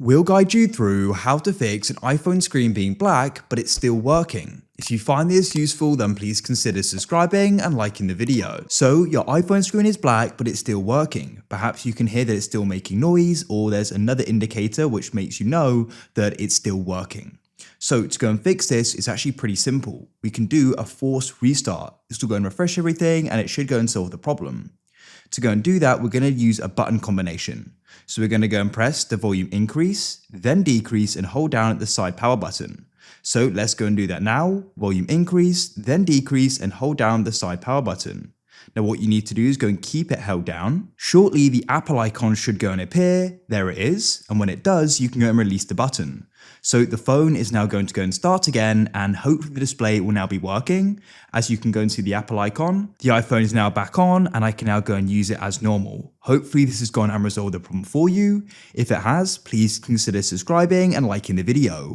We'll guide you through how to fix an iPhone screen being black but it's still working. If you find this useful, then please consider subscribing and liking the video. So your iPhone screen is black but it's still working. Perhaps you can hear that it's still making noise, or there's another indicator which makes you know that it's still working. So to go and fix this, it's actually pretty simple. We can do a forced restart. This will go and refresh everything and it should go and solve the problem. To go and do that, we're going to use a button combination. So we're going to go and press the volume increase, then decrease, and hold down at the side power button. So let's go and do that now. Volume increase, then decrease, and hold down the side power button. Now what you need to do is go and keep it held down. Shortly, the Apple icon should go and appear. There it is. And when it does, you can go and release the button. So the phone is now going to go and start again, and hopefully the display will now be working. As you can go and see the Apple icon, the iPhone is now back on and I can now go and use it as normal. Hopefully this has gone and resolved the problem for you. If it has, please consider subscribing and liking the video.